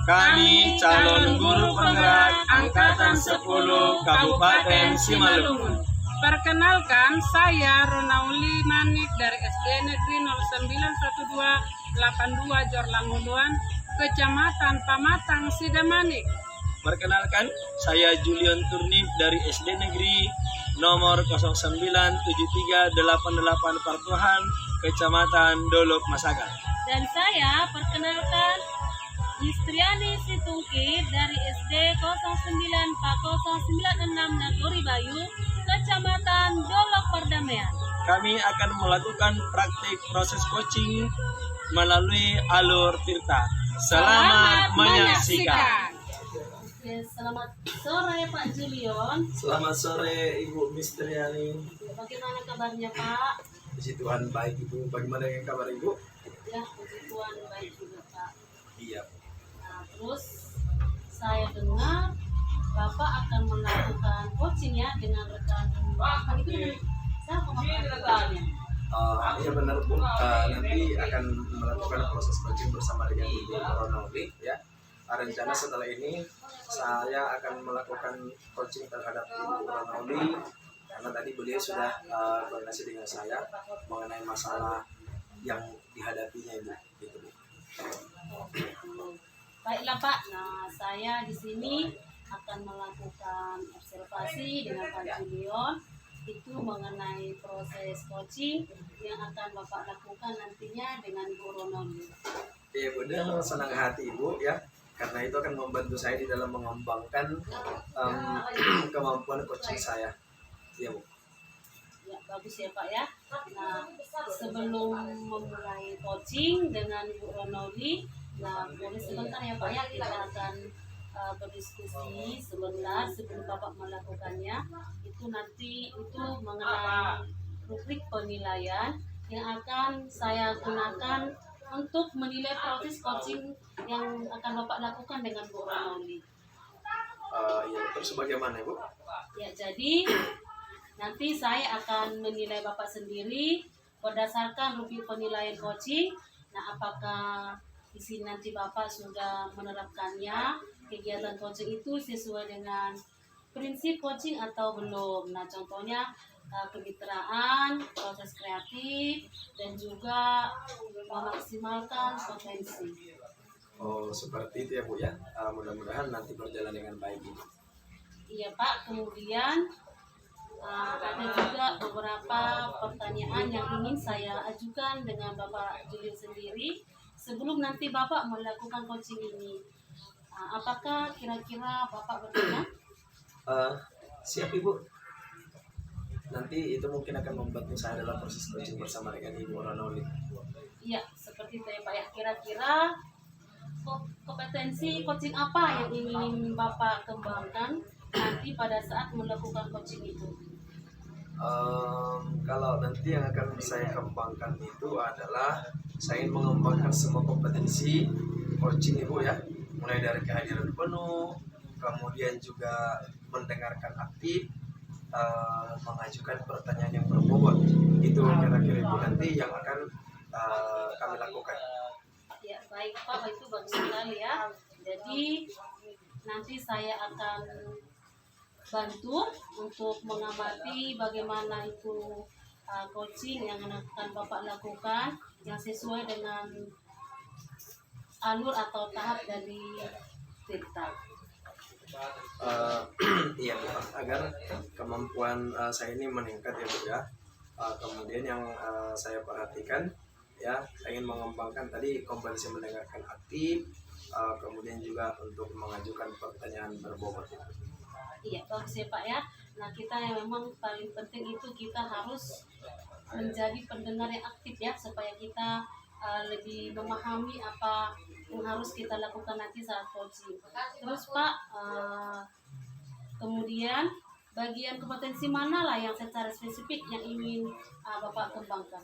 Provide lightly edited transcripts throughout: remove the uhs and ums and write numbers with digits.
Kami calon guru penggerak Angkatan 10 Kabupaten Simalungun. Perkenalkan, saya Ronauli Manik dari SD Negeri 091282 Jorlanguduan, Kecamatan Pamatang, Sidamanik. Perkenalkan, saya Julian Turnip dari SD Negeri nomor 097388 Partuhan, Kecamatan Dolok Masakan. Dan saya perkenalkan Istriani Situngkit dari SD 094096 Nagori Bayu, Kecamatan Dolok Perdamaian. Kami akan melakukan praktik proses coaching melalui alur Tirta. Selamat menyaksikan. Oke, selamat sore Pak Julion. Selamat sore Ibu Mistriani. Bagaimana kabarnya Pak? Puji Tuhan baik Ibu. Bagaimana yang kabar Ibu? Ya, puji Tuhan baik juga Pak. Iya. Nah, terus saya dengar Bapak akan melakukan coaching ya dengan rekan Bapak itu dengan siapa rekannya? Iya benar Bu. Nanti akan melakukan proses coaching bersama dengan Ibu Ronauli ya. Rencana setelah ini saya akan melakukan coaching terhadap Ibu Ronauli karena tadi beliau sudah koordinasi dengan saya mengenai masalah yang dihadapinya Ibu. Gitu Bu. Baiklah Pak. Nah, saya di sini akan melakukan observasi dengan Pak Julion itu mengenai proses coaching yang akan Bapak lakukan nantinya dengan Bu Ronauli. Iya benar, senang hati Ibu ya. Karena itu akan membantu saya di dalam mengembangkan kemampuan coaching saya. Iya Bu. Ya, bagus ya Pak ya. Nah, sebelum memulai coaching dengan Bu Ronauli, nah boleh sebentar ya Pak ya, kita akan berdiskusi sebentar sebelum Bapak melakukannya. Itu nanti itu mengenai rubrik penilaian yang akan saya gunakan untuk menilai proses coaching yang akan Bapak lakukan dengan Bu Ronauli. Ya, terus bagaimana Ibu? Ya, jadi nanti saya akan menilai Bapak sendiri berdasarkan rubrik penilaian coaching. Nah, apakah di sini nanti Bapak sudah menerapkannya, kegiatan coaching itu sesuai dengan prinsip coaching atau belum. Nah, contohnya kemitraan, proses kreatif, dan juga memaksimalkan potensi. Oh, seperti itu ya Bu ya. Mudah-mudahan nanti berjalan dengan baik Ibu. Iya Pak, kemudian ada juga beberapa pertanyaan yang ingin saya ajukan dengan Bapak Julian sendiri sebelum nanti Bapak melakukan coaching ini. Apakah kira-kira Bapak berkenan? Siap Ibu. Nanti itu mungkin akan membantu saya dalam proses coaching bersama dengan Ibu Ronauli. Iya, seperti itu ya Pak ya. Kira-kira kompetensi coaching apa yang ingin Bapak kembangkan nanti pada saat melakukan coaching itu? Kalau nanti yang akan saya kembangkan itu adalah saya ingin mengembangkan semua kompetensi coaching Ibu ya, mulai dari kehadiran penuh, kemudian juga mendengarkan aktif, mengajukan pertanyaan yang berbobot. Itu kira-kira Ibu nanti yang akan kami lakukan. Ya, baik Pak, itu bagus sekali ya. Jadi nanti saya akan bantu untuk mengamati bagaimana itu coaching yang akan Bapak lakukan yang sesuai dengan alur atau tahap dari Tirta. Iya Pak, agar kemampuan saya ini meningkat ya Bu ya. Kemudian yang saya perhatikan ya, saya ingin mengembangkan tadi kompetensi mendengarkan aktif, kemudian juga untuk mengajukan pertanyaan berbobot. Iya, bagus ya Pak ya. Nah, kita yang memang paling penting itu kita harus menjadi pendengar yang aktif ya, supaya kita lebih memahami apa yang harus kita lakukan nanti saat coaching. Terus Pak, kemudian bagian kompetensi mana lah yang secara spesifik yang ingin Bapak kembangkan?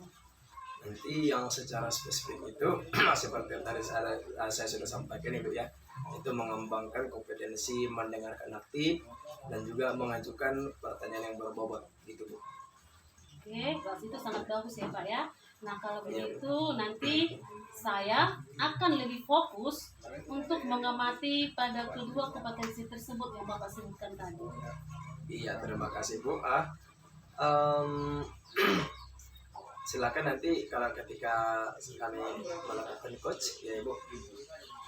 Nanti yang secara spesifik itu seperti yang tadi saya sudah sampaikan Ibu ya, itu mengembangkan kompetensi mendengarkan aktif dan juga mengajukan pertanyaan yang berbobot gitu Bu. Oke, kelas itu sangat bagus ya Pak ya. Nah kalau begitu nanti saya akan lebih fokus untuk mengamati pada kedua kompetensi tersebut yang Bapak sebutkan tadi. Iya, terima kasih Bu. Silakan nanti kalau ketika kami melakukan coach ya Ibu,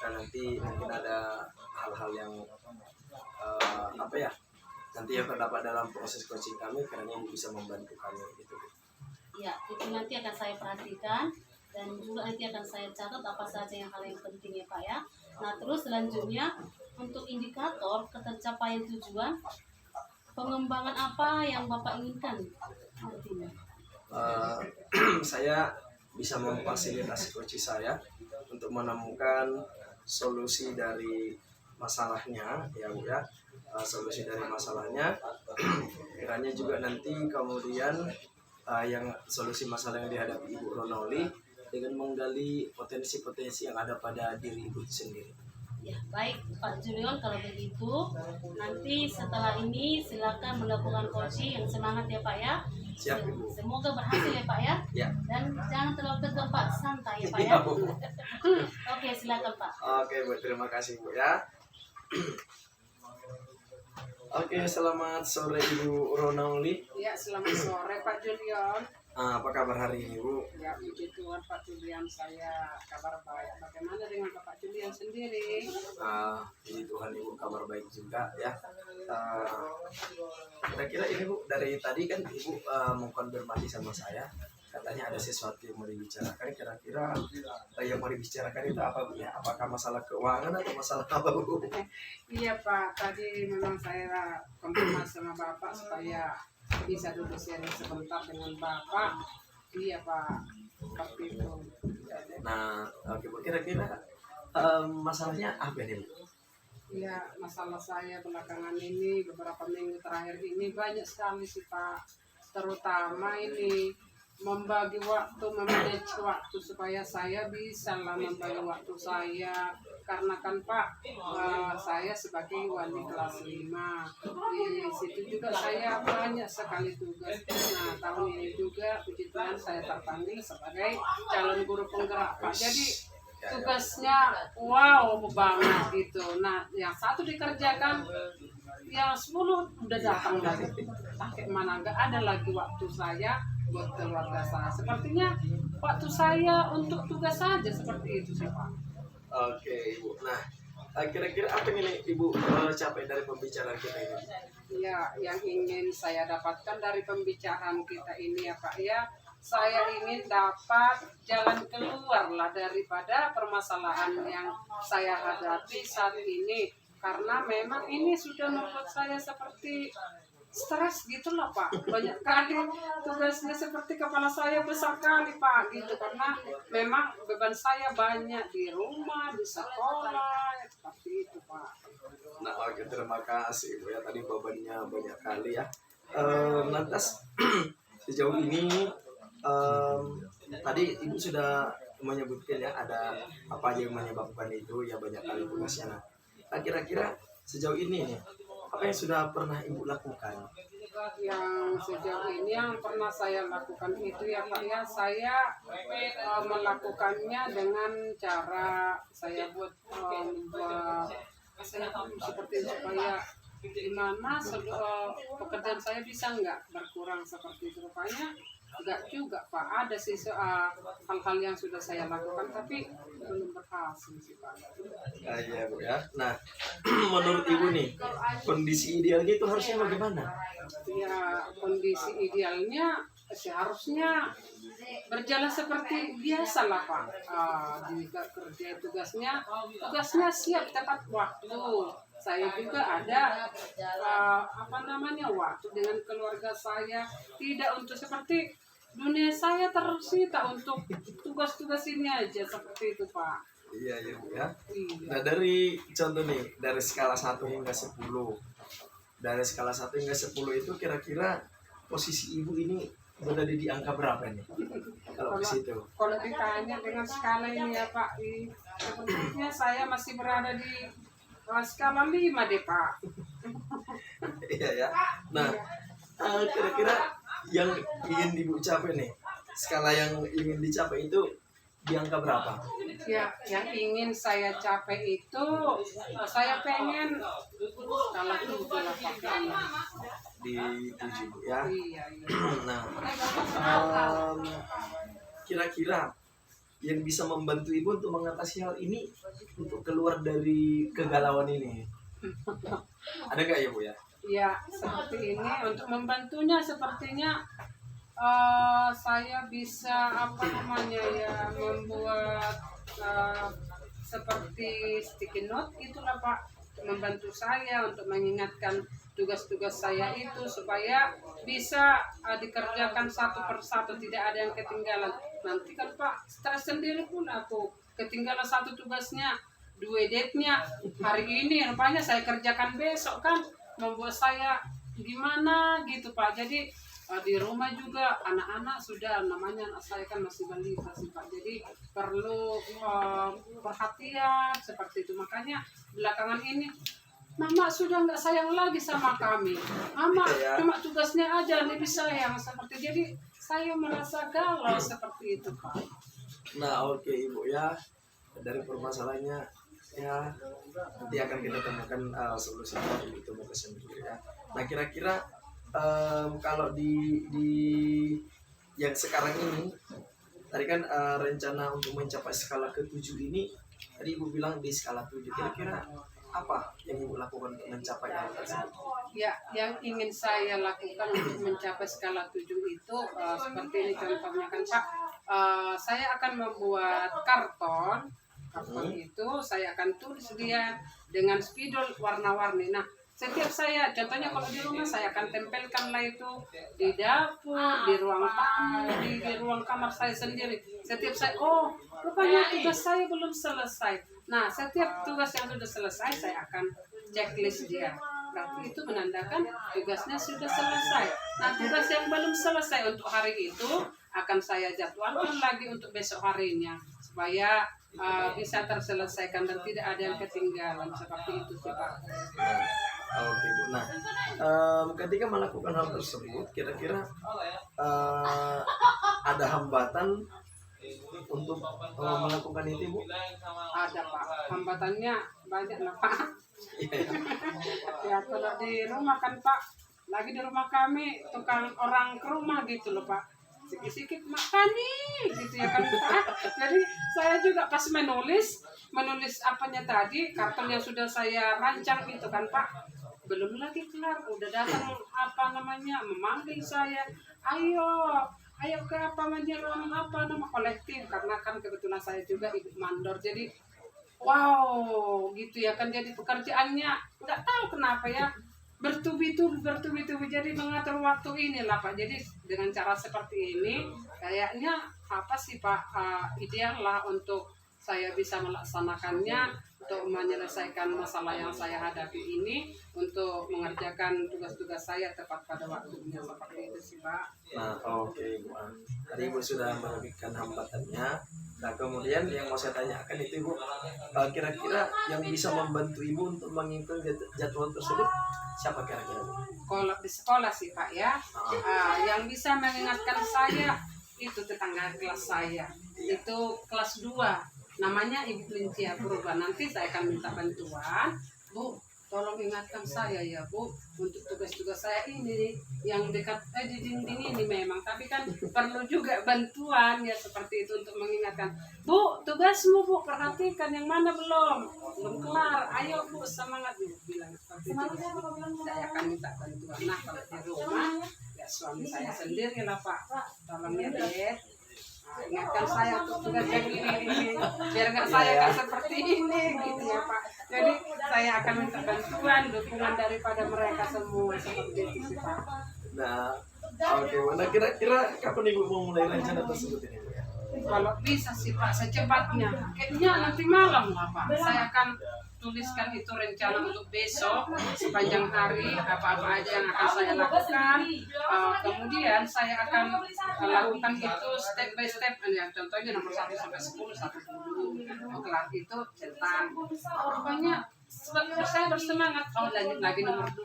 dan nanti mungkin ada hal-hal yang apa ya, nanti yang terdapat dalam proses coaching kami, karena Ibu bisa membantu kami gitu. Ya, itu nanti akan saya perhatikan dan juga nanti akan saya catat apa saja yang hal yang penting ya Pak ya. Nah terus selanjutnya untuk indikator ketercapaian tujuan, pengembangan apa yang Bapak inginkan nantinya? Saya bisa memfasilitasi coach saya untuk menemukan solusi dari masalahnya ya Bu ya, solusi dari masalahnya. Kiranya juga nanti kemudian yang solusi masalah yang dihadapi Ibu Ronoli dengan menggali potensi-potensi yang ada pada diri Ibu sendiri. Ya, baik Pak Julion, kalau begitu nanti setelah ini silakan melakukan coaching yang semangat ya Pak ya. Siap Ibu. Semoga berhasil ya Pak ya. Ya. Dan jangan terlalu tegang Pak, santai ya Pak ya. Iya, Bu. Oke, silakan Pak. Oke Bu, terima kasih Bu ya. Oke, selamat sore Ibu Ronoli. Ya, selamat sore Pak Julian. Apa kabar hari ini Bu? Ya, puji Tuhan Pak Julian, saya kabar baik. Bagaimana dengan Pak Julian sendiri? Puji Tuhan Ibu, kabar baik juga ya. Kira-kira ini Bu, dari tadi kan Ibu mengkonfirmasi sama saya, katanya ada sesuatu yang mau dibicarakan. Kira-kira yang mau dibicarakan itu apa Bu ya? Apakah masalah keuangan atau masalah apa Bu? Iya Pak, tadi memang saya konfirmasi sama Bapak supaya bisa duduk sharing sebentar dengan Bapak. Iya Pak, seperti itu. Nah, oke Bu, kira-kira masalahnya apa nih Bu? Iya, masalah saya belakangan ini, beberapa minggu terakhir ini banyak sekali sih Pak. Terutama ini membagi waktu, memanage waktu supaya saya bisa lah membagi waktu saya. Karena kan Pak, saya sebagai wali kelas 5, di situ juga saya banyak sekali tugas. Nah tahun ini juga puji Tuhan saya terpanggil sebagai calon guru penggerak Pak. Jadi tugasnya wow banget gitu. Nah yang satu dikerjakan, yang 10 udah datang lagi. Pakai mana nggak ada lagi waktu saya buat keluarga saya. Sepertinya waktu saya untuk tugas saja seperti itu sih Pak. Oke Ibu. Nah, kira-kira apa yang ini Ibu capai dari pembicaraan kita ini? Ya, yang ingin saya dapatkan dari pembicaraan kita ini ya Pak ya, saya ingin dapat jalan keluar lah daripada permasalahan yang saya hadapi saat ini. Karena memang ini sudah membuat saya seperti stres gitu loh Pak. Banyak kali tugasnya seperti kepala saya besar kali Pak gitu. Karena memang beban saya banyak di rumah, di sekolah, seperti itu Pak. Nah, oke, terima kasih Bu ya, tadi bebannya banyak kali ya. Lantas sejauh ini tadi Ibu sudah menyebutkan ya ada apa aja yang menyebabkan itu ya, banyak kali tugasnya. Nah, kira-kira sejauh ini nih, apa yang sudah pernah Ibu lakukan? Yang sejauh ini yang pernah saya lakukan itu ya Pak ya, saya melakukannya dengan cara saya buat seperti supaya gimana pekerjaan saya bisa nggak berkurang seperti itu. Rupanya enggak juga Pak, ada sih hal-hal yang sudah saya lakukan tapi belum berhasil sih Pak. Iya Bu ya. Nah, menurut Ibu nih, kondisi idealnya itu harusnya bagaimana? Ya, kondisi idealnya seharusnya berjalan seperti biasa lah Pak. Jika kerja tugasnya siap tepat waktu. Saya juga ada waktu dengan keluarga saya, tidak untuk seperti dunia saya tersita untuk tugas-tugas ini aja seperti itu Pak. Iya ya Bu ya. Iya. Nah, dari contoh nih, dari skala 1 hingga 10. Dari skala 1 hingga 10 itu kira-kira posisi Ibu ini berada di angka berapa nih? Kalau di situ. Kalau ditanya dengan skala ini ya Pak, sepertinya saya masih berada di skala 5 deh Pak. Iya ya. Nah, kira-kira yang ingin Ibu capai nih, skala yang ingin dicapai itu di angka berapa? Ya, yang ingin saya capai itu, saya pengen skala 7 lah Pak. Di 7 Bu ya. Iya, iya. Nah, kira-kira yang bisa membantu Ibu untuk mengatasi hal ini, untuk keluar dari kegalauan ini, ada nggak ya Bu ya? Ya, seperti ini untuk membantunya sepertinya saya bisa apa namanya ya membuat seperti sticky note itulah Pak, membantu saya untuk mengingatkan tugas-tugas saya itu supaya bisa dikerjakan satu persatu, tidak ada yang ketinggalan. Nanti kan Pak stres sendiri pun aku ketinggalan satu tugasnya, due date-nya hari ini rupanya saya kerjakan besok kan, membuat saya gimana gitu Pak. Jadi di rumah juga anak-anak sudah, namanya anak saya kan masih balita sih Pak, jadi perlu perhatian seperti itu. Makanya belakangan ini Mama sudah nggak sayang lagi sama kami, Mama cuma tugasnya aja lebih sayang seperti. Jadi saya merasa galau seperti itu Pak. Nah oke Ibu ya, dari permasalahannya ya nanti akan kita temukan solusi yang ditemukan sendiri ya. Nah kira-kira kalau di yang sekarang ini tadi kan rencana untuk mencapai skala ke-7 ini, tadi Ibu bilang di skala 7, kira-kira apa yang Ibu lakukan untuk mencapai hal tersebut? Ya, yang ingin saya lakukan untuk mencapai skala 7 itu seperti ini contohnya kan Pak, saya akan membuat karton itu saya akan tulis dia dengan spidol warna-warni. Nah, setiap saya, contohnya kalau di rumah saya akan tempelkan lah itu di dapur, di ruang tamu, di ruang kamar saya sendiri. Setiap saya, oh rupanya tugas saya belum selesai. Nah, setiap tugas yang sudah selesai saya akan checklist dia. Berarti itu menandakan tugasnya sudah selesai. Nah, tugas yang belum selesai untuk hari itu akan saya jadwalkan lagi untuk besok harinya supaya bisa terselesaikan dan tidak ada yang ketinggalan seperti itu sih Pak. Oke Bu. Nah, ketika melakukan hal tersebut, kira-kira ada hambatan untuk melakukan itu Bu? Ada Pak, hambatannya banyak lah Pak. Ya kalau di rumah kan Pak, lagi di rumah kami tukang orang ke rumah gitu loh Pak. Sikit-sikit makan nih gitu ya kan Pak. Jadi saya juga pas menulis apanya tadi, karton yang sudah saya rancang itu kan Pak, belum lagi kelar udah datang apa namanya memanggil saya, ayo ke apa nama kolektif, karena kan kebetulan saya juga ibu mandor, jadi wow gitu ya kan, jadi pekerjaannya nggak tahu kenapa ya bertubi-tubi jadi mengatur waktu inilah Pak. Jadi dengan cara seperti ini kayaknya apa sih Pak, ideal lah untuk saya bisa melaksanakannya, untuk menyelesaikan masalah yang saya hadapi ini, untuk mengerjakan tugas-tugas saya tepat pada waktunya seperti itu sih Pak. Nah oke Bu, tadi Ibu sudah merugikan hambatannya. Nah kemudian yang mau saya tanyakan itu Ibu, kira-kira yang bisa membantu Ibu untuk mengikuti jadwal tersebut siapa kira-kira Bu? Kalau di sekolah sih Pak ya, yang bisa mengingatkan saya itu tetangga kelas saya, itu kelas 2, namanya Ibu Lincia Purba. Nanti saya akan minta bantuan, Bu, tolong ingatkan saya ya Bu, untuk tugas-tugas saya ini yang dekat di dinding ini memang, tapi kan perlu juga bantuan ya seperti itu untuk mengingatkan. Bu, tugasmu Bu, perhatikan yang mana belum kelar, ayo Bu semangat Bu, bilang seperti itu. Saya akan minta bantuan. Nah kalau di rumah ya suami saya sendiri lah Pak, tolong ya deh, ingatkan saya untuk tugas yang ini biar nggak saya kan seperti ini gitu ya Pak. Jadi saya akan minta bantuan, dukungan daripada mereka semua seperti itu sih Pak. Nah oke Bu, nah kira-kira kapan Ibu mau mulai rencana tersebut ini Bu ya? Kalau bisa sih Pak secepatnya, kayaknya nanti malam lah Pak. Saya akan tuliskan itu rencana untuk besok sepanjang hari, apa-apa aja yang akan saya lakukan. Kemudian saya akan lakukan itu step by step ya, contohnya nomor 1 sampai 10 satu dulu, kelar itu centang. Pokoknya saya bersemangat, lanjut lagi nomor 2,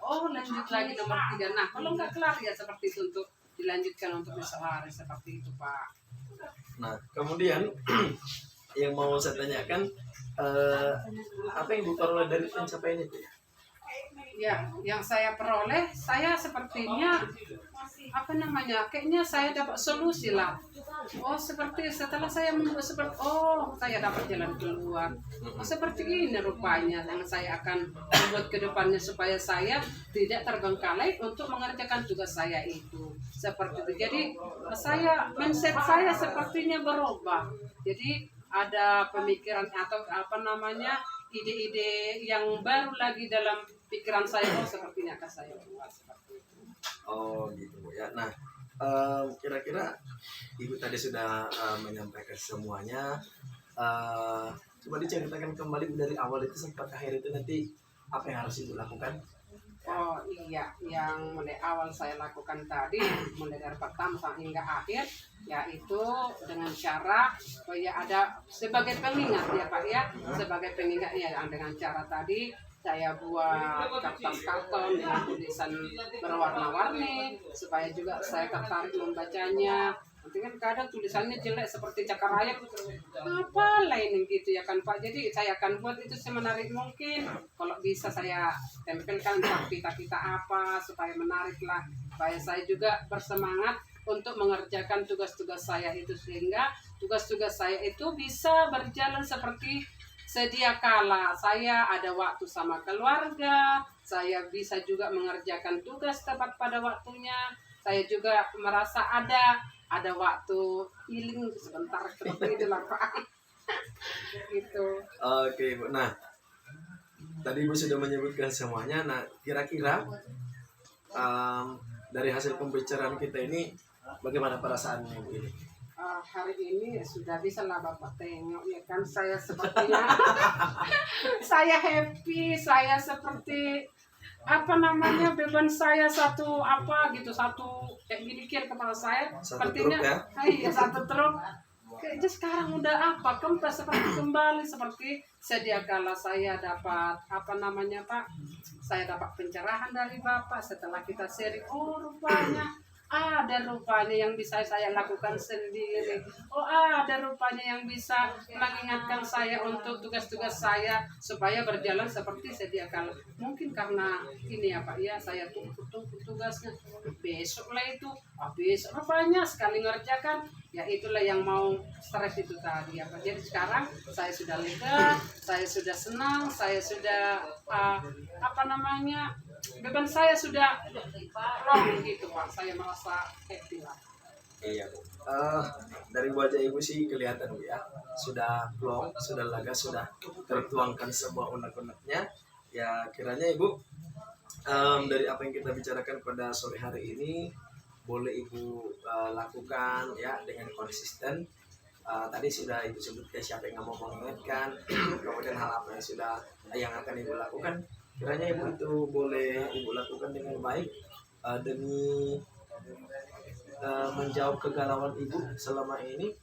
oh lanjut lagi nomor 3. Nah kalau nggak kelar ya seperti itu untuk dilanjutkan untuk besok hari seperti itu Pak. Nah, kemudian yang mau saya tanyakan, apa yang Ibu peroleh dari pencapaian itu ya? Ya, yang saya peroleh, saya sepertinya apa namanya? Kayaknya saya dapat solusi lah. Oh, seperti setelah saya membuat seperti saya dapat jalan keluar. Oh, seperti ini rupanya yang saya akan membuat ke depannya supaya saya tidak terbengkalai untuk mengerjakan tugas saya itu. Seperti itu. Jadi, mindset saya sepertinya berubah. Jadi, ada pemikiran atau apa namanya ide-ide yang baru lagi dalam pikiran saya, sepertinya akan saya buat seperti itu. Oh gitu Bu ya. Nah, kira-kira Ibu tadi sudah menyampaikan semuanya. Coba diceritakan kembali dari awal itu sampai ke akhir itu nanti apa yang harus Ibu lakukan? Oh iya, yang mulai awal saya lakukan tadi, mulai dari pertama sampai hingga akhir, yaitu dengan cara, ya ada sebagai pengingat ya Pak ya, sebagai pengingat ya dengan cara tadi saya buat kertas karton dengan tulisan berwarna-warni supaya juga saya tertarik membacanya. Nanti kan kadang tulisannya jelek seperti cakar ayam, apa lain gitu ya kan Pak. Jadi saya akan buat itu semenarik mungkin. Kalau bisa saya tempelkan pita-pita apa supaya menarik lah. Supaya saya juga bersemangat untuk mengerjakan tugas-tugas saya itu sehingga tugas-tugas saya itu bisa berjalan seperti sedia kala. Saya ada waktu sama keluarga, saya bisa juga mengerjakan tugas tepat pada waktunya. Saya juga merasa ada waktu healing sebentar seperti itu lah Pak. Gitu. Oke Bu. Nah, tadi Ibu sudah menyebutkan semuanya. Nah, kira-kira dari hasil pembicaraan kita ini bagaimana perasaannya Bu ini? Hari ini sudah bisa lah Bapak tengok ya kan, saya sepertinya saya happy, saya seperti apa namanya beban saya satu kayak gini kira kepala saya sepertinya iya satu truk kayaknya sekarang udah kempes seperti kembali seperti sedia kala saya dapat apa namanya Pak, saya dapat pencerahan dari Bapak setelah kita sharing. Oh rupanya ada rupanya yang bisa saya lakukan sendiri. Oh ada rupanya yang bisa mengingatkan saya untuk tugas-tugas saya supaya berjalan seperti sedia kala. Mungkin karena ini ya Pak ya, saya tunggu tugasnya besok lah itu. Besok rupanya sekali ngerjakan. Ya itulah yang mau stres itu tadi ya Pak. Jadi sekarang saya sudah lega, saya sudah senang, saya sudah beban saya sudah plong gitu Pak. Saya merasa happy lah. Iya Bu. Dari wajah Ibu sih kelihatan Bu ya, sudah plong, sudah lega, sudah tertuangkan semua unek-uneknya. Ya kiranya Ibu dari apa yang kita bicarakan pada sore hari ini boleh Ibu lakukan ya dengan konsisten. Tadi sudah Ibu sebutkan siapa yang mau mengingatkan, kemudian hal apa yang akan Ibu lakukan. Kiranya Ibu itu boleh Ibu lakukan dengan baik demi menjawab kegalauan Ibu selama ini.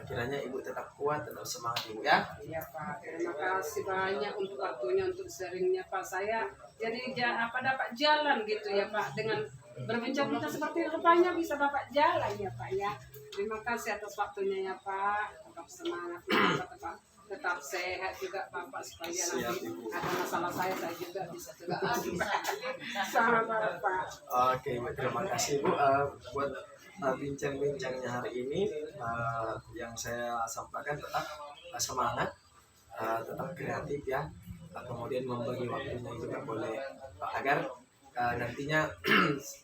Kiranya Ibu tetap kuat, tetap semangat Ibu ya. Iya Pak, terima kasih banyak untuk waktunya, untuk sharingnya Pak. Saya jadi dapat jalan gitu ya Pak, dengan berbincang-bincang seperti rupanya bisa Bapak jalan ya Pak ya. Terima kasih atas waktunya ya Pak. Tetap semangat ya Pak, tetap sehat juga Bapak supaya nanti ada masalah saya juga bisa sama Bapak. Oke, terima kasih Bu buat bincang-bincangnya hari ini. Yang saya sampaikan tetap semangat, tetap kreatif ya. Kemudian membagi waktunya juga boleh agar nantinya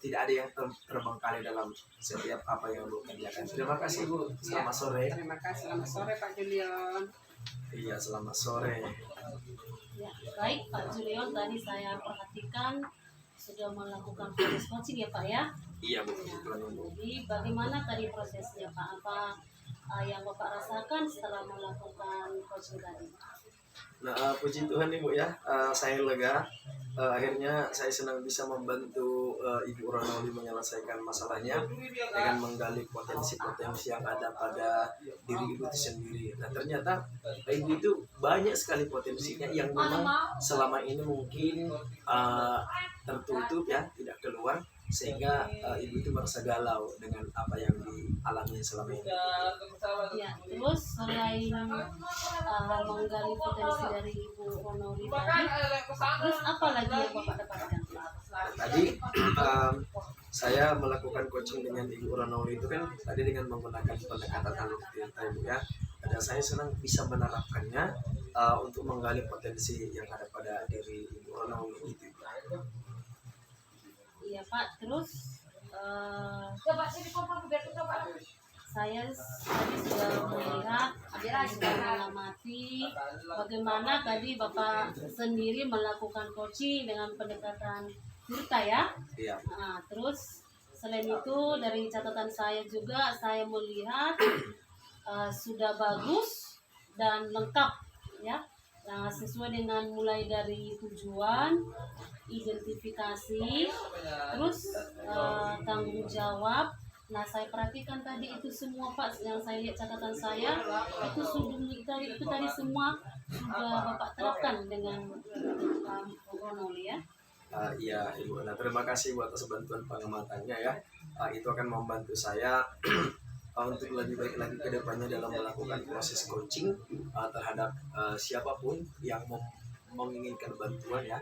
tidak ada yang terbengkalai dalam setiap apa yang Bu kerjakan. Terima kasih Bu. Selamat sore. Terima kasih. Selamat sore Pak Julian. Iya, selamat sore. Ya, baik Pak Julian, tadi saya perhatikan sudah melakukan proses coaching ya Pak ya. Iya Bu. Ya, jadi bagaimana tadi prosesnya Pak? Apa yang Bapak rasakan setelah melakukan coaching tadi? Nah, puji Tuhan nih Bu ya, saya lega. Akhirnya saya senang bisa membantu Ibu Ronaldi menyelesaikan masalahnya dengan menggali potensi-potensi yang ada pada diri Ibu itu sendiri. Nah, ternyata Ibu itu banyak sekali potensinya yang memang selama ini mungkin tertutup ya, tidak keluar, sehingga Ibu itu merasa galau dengan apa yang dialami selama ini. Ya, terus selain menggali potensi dari Ibu Ronaldi tadi, terus apa lagi yang Bapak dapatkan? Tadi saya melakukan coaching dengan Ibu Ronaldi itu kan tadi dengan menggunakan pendekatan analytica Ibu ya. Dan saya senang bisa menerapkannya untuk menggali potensi yang ada pada diri Ibu Ronaldi itu. Iya Pak, terus saya tadi sudah melihat, sudah mengamati bagaimana tadi Bapak sendiri melakukan coaching dengan pendekatan cerita ya. Iya. Nah, terus selain itu dari catatan saya juga saya melihat sudah bagus dan lengkap ya. Nah, sesuai dengan mulai dari tujuan, identifikasi, terus tanggung jawab. Nah, saya perhatikan tadi itu semua Pak, yang saya lihat catatan saya itu tadi semua sudah Bapak terapkan dengan Ronaldi ya. Iya Ibu. Nah, terima kasih buat atas bantuan pengamatannya ya. Itu akan membantu saya untuk lebih baik lagi ke depannya dalam melakukan proses coaching terhadap siapapun yang menginginkan bantuan ya.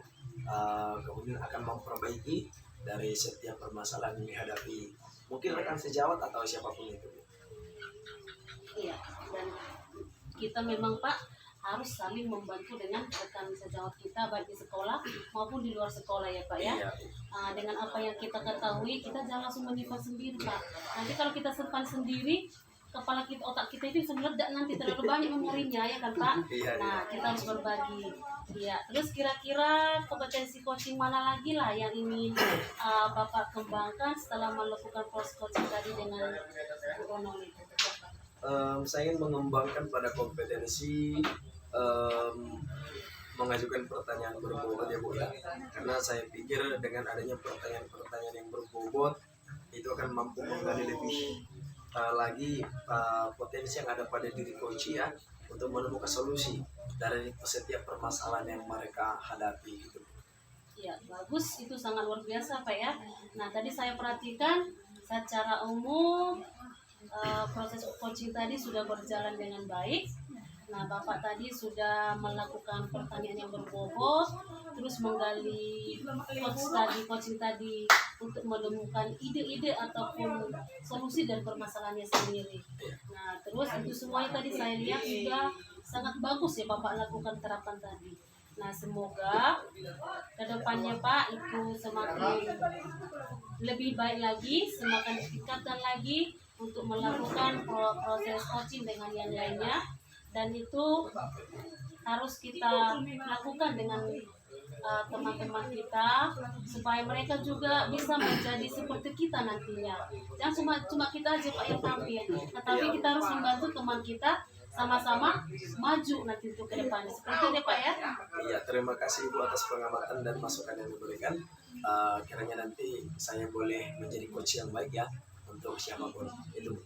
Kemudian akan memperbaiki dari setiap permasalahan yang dihadapi, mungkin rekan sejawat atau siapapun itu. Iya, dan kita memang Pak harus saling membantu dengan rekan sejawat kita baik di sekolah maupun di luar sekolah ya Pak ya. Iya. Dengan apa yang kita ketahui kita jangan langsung menyimpan sendiri Pak. Nanti kalau kita simpan sendiri, kepala kita, otak kita itu bisa meledak nanti, terlalu banyak memorinya ya kan Pak. Iya, Nah, kita harus berbagi. Ya, terus kira-kira kompetensi coaching mana lagi lah yang ingin Bapak kembangkan setelah melakukan proses coaching tadi dengan Ronaldi? Saya ingin mengembangkan pada kompetensi mengajukan pertanyaan berbobot ya Bu ya, karena saya pikir dengan adanya pertanyaan-pertanyaan yang berbobot itu akan mampu menggali lebih lagi potensi yang ada pada diri coach ya, untuk menemukan solusi dari setiap permasalahan yang mereka hadapi gitu. Ya, bagus, itu sangat luar biasa Pak ya. Nah, tadi saya perhatikan secara umum proses coaching tadi sudah berjalan dengan baik. Nah, Bapak tadi sudah melakukan pertanyaan yang berbobot, terus menggali coaching tadi untuk menemukan ide-ide ataupun solusi dari permasalahannya sendiri. Nah, terus itu semuanya tadi saya lihat juga sangat bagus ya Bapak lakukan terapan tadi. Nah, semoga kedepannya Pak itu semakin lebih baik lagi, semakin ditingkatkan lagi untuk melakukan proses coaching dengan yang lainnya. Dan itu harus kita lakukan dengan teman-teman kita supaya mereka juga bisa menjadi seperti kita nantinya. Jangan cuma kita aja Pak yang tampil, tetapi kita harus membantu teman kita sama-sama maju nanti untuk ke depannya. Seperti itu Pak ya. Iya, terima kasih Ibu atas pengamatan dan masukan yang diberikan. Kiranya nanti saya boleh menjadi coach yang baik ya untuk siapapun itu.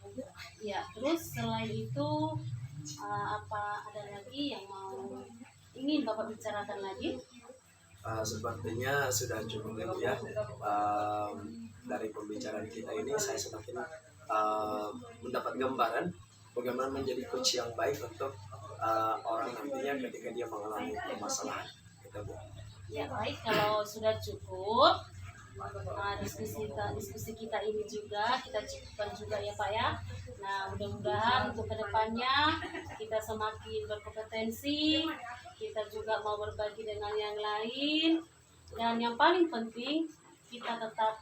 Ya, terus selain itu apa ada lagi yang ingin Bapak bicarakan lagi? Sepertinya sudah cukup ya. Dari pembicaraan kita ini saya semakin mendapat gambaran bagaimana menjadi coach yang baik untuk orang nantinya ketika dia mengalami permasalahan. Ya baik, kalau sudah cukup diskusi kita ini juga kita cukupkan juga ya Pak ya. Nah, mudah-mudahan untuk kedepannya kita semakin berkompetensi, kita juga mau berbagi dengan yang lain, dan yang paling penting kita tetap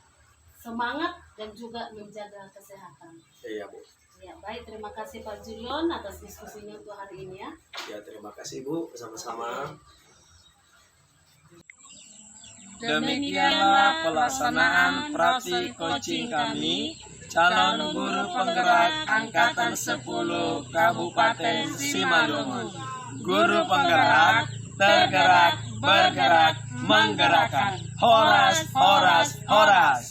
semangat dan juga menjaga kesehatan. Iya Bu. Ya baik, terima kasih Pak Julion atas diskusinya untuk hari ini ya. Ya, terima kasih Bu, sama-sama. Demikianlah pelaksanaan praktik coaching kami, calon guru penggerak Angkatan 10 Kabupaten Simalungun. Guru penggerak tergerak, bergerak, menggerakkan. Horas, horas, horas.